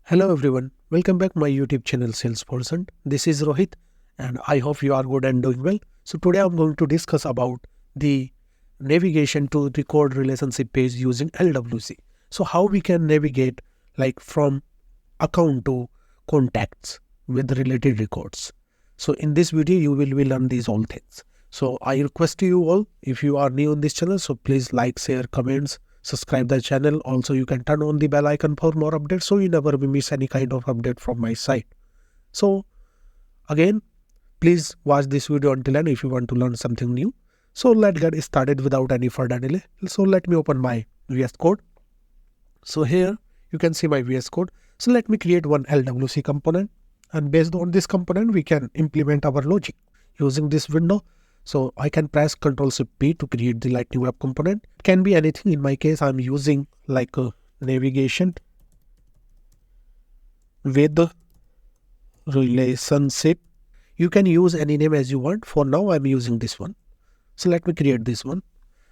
Hello everyone, welcome back my YouTube channel Salesforce Hunt. This is Rohit and I hope you are good and doing well. So today I'm going to discuss about the navigation to record relationship page using LWC. So how we can navigate like from account to contacts with related records. So in this video you will learn these all things. So I request you all, if you are new on this channel, so please like, share, comments, subscribe the channel. Also you can turn on the bell icon for more updates so you never miss any kind of update from my side. So again, please watch this video until end if you want to learn something new. So let's get started without any further delay. So let me open my VS Code. So here you can see my VS Code. So let me create one LWC component, and based on this component we can implement our logic using this window. So I can press Ctrl+P to create the Lightning Web component. It can be anything. In my case, I'm using like a navigation with relationship. You can use any name as you want. For now, I'm using this one. So let me create this one.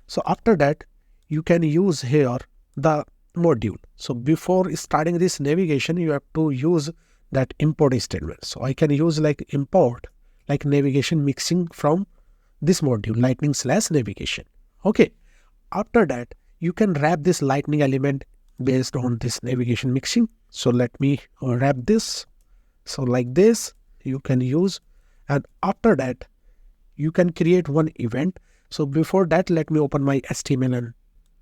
So after that, you can use here the module. So before starting this navigation, you have to use that import statement. So I can use like import, like navigation mixing from this module, lightning/navigation. Okay. After that, you can wrap this lightning element based on this navigation mixing. So let me wrap this. So like this, you can use, and after that, you can create one event. So before that, let me open my HTML. And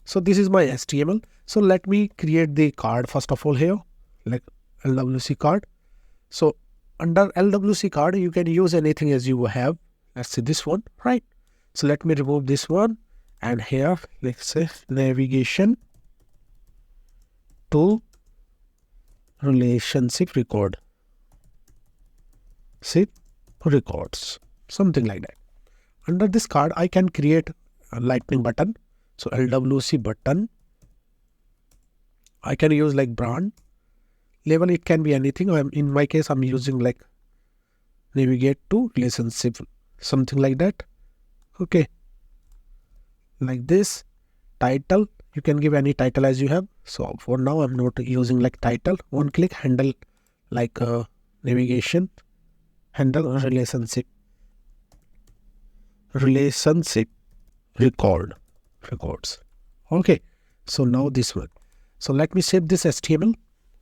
so this is my HTML. So let me create the card first of all here, like LWC card. So under LWC card, you can use anything as you have. Let's see this one, right? So let me remove this one, and here let's say navigation to relationship record, records, something like that. Under this card, I can create a lightning button. So LWC button. I can use like brand label. It can be anything. In my case, I'm using like navigate to relationship, something like that. Okay, like this. Title, you can give any title as you have. So for now I'm not using like title. One click handle, like navigation handle relationship records. Okay, so now this one. So let me save this HTML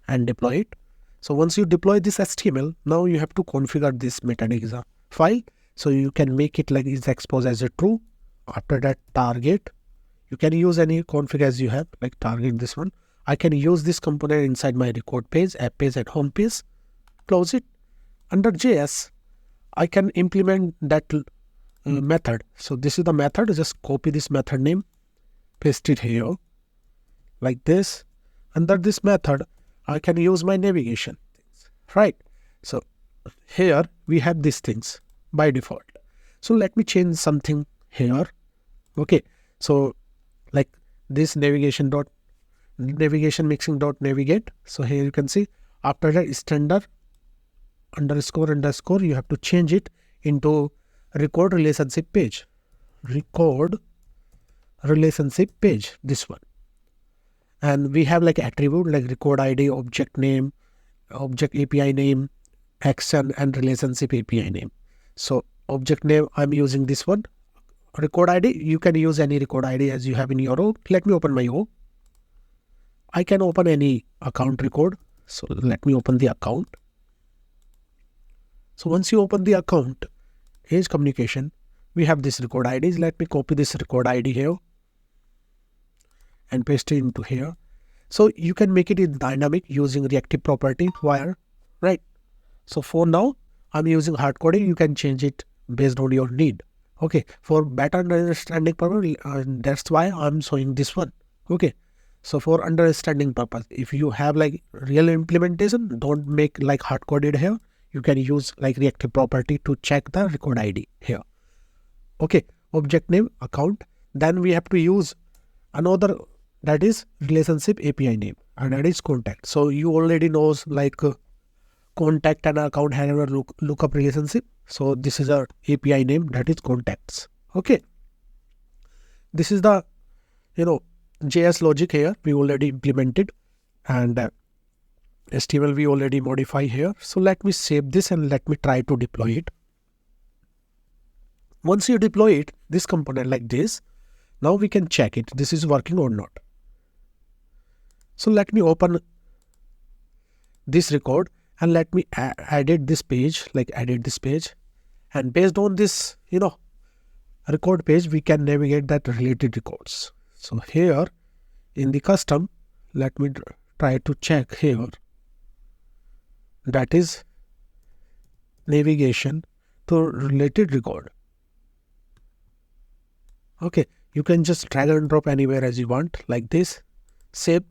and deploy it. So once you deploy this HTML, now you have to configure this metadata file. So you can make it like is exposed as a true. After that, target, you can use any config as you have, like target this one. I can use this component inside my record page, app page, and home page. Close it. Under JS, I can implement that method. So this is the method. Just copy this method name, paste it here, like this. Under this method, I can use my navigation, right? So here we have these things by default. So let me change something here. Okay, so like this navigation mixing dot navigate. So here you can see after that standard underscore you have to change it into record relationship page. This one. And we have like attribute like record ID, object name, object API name, action, and relationship API name. So object name, I'm using this one. Record ID, you can use any record ID as you have in your O. Let me open my O. I can open any account record. So let me open the account. So once you open the account, here's communication. We have this record IDs. Let me copy this record ID here and paste it into here. So you can make it in dynamic using reactive property wire, right? So for now, I'm using hard coding. You can change it based on your need. Okay, for better understanding purpose, that's why I'm showing this one. Okay, so for understanding purpose, if you have like real implementation, don't make like hard coded here. You can use like reactive property to check the record ID here. Okay, object name, account. Then we have to use another, that is relationship API name, and that is contact. So you already knows like contact and account have a lookup relationship. So this is our API name, that is contacts. Okay, this is the JS logic here we already implemented, and HTML we already modify here. So let me save this and let me try to deploy it. Once you deploy it, this component like this, now we can check it. This is working or not. So let me open this record and let me edit this page, and based on this, record page, we can navigate that related records. So here in the custom, let me try to check here. That is navigation to related record. Okay, you can just drag and drop anywhere as you want, like this. Save.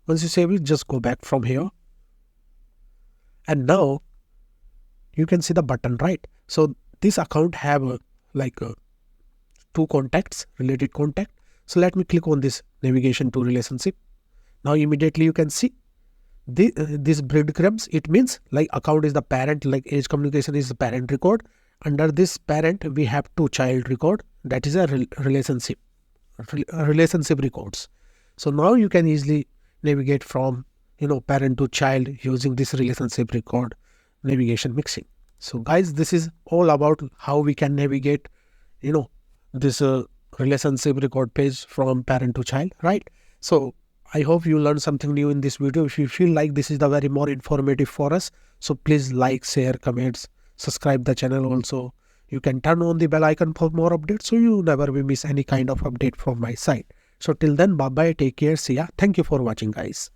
Once you save it, just go back from here. And now you can see the button, right? So this account have two contacts, related contact. So let me click on this navigation to relationship. Now immediately you can see this breadcrumbs. It means like account is the parent, like age communication is the parent record. Under this parent, we have two child record. That is a relationship records. So now you can easily navigate from parent to child using this relationship record navigation mixing. So guys, this is all about how we can navigate this relationship record page from parent to child, right? So I hope you learned something new in this video. If you feel like this is the very more informative for us, so please like, share, comments, subscribe the channel. Also you can turn on the bell icon for more updates, so you never will miss any kind of update from my side. So till then, bye bye, take care, see ya. Thank you for watching, guys.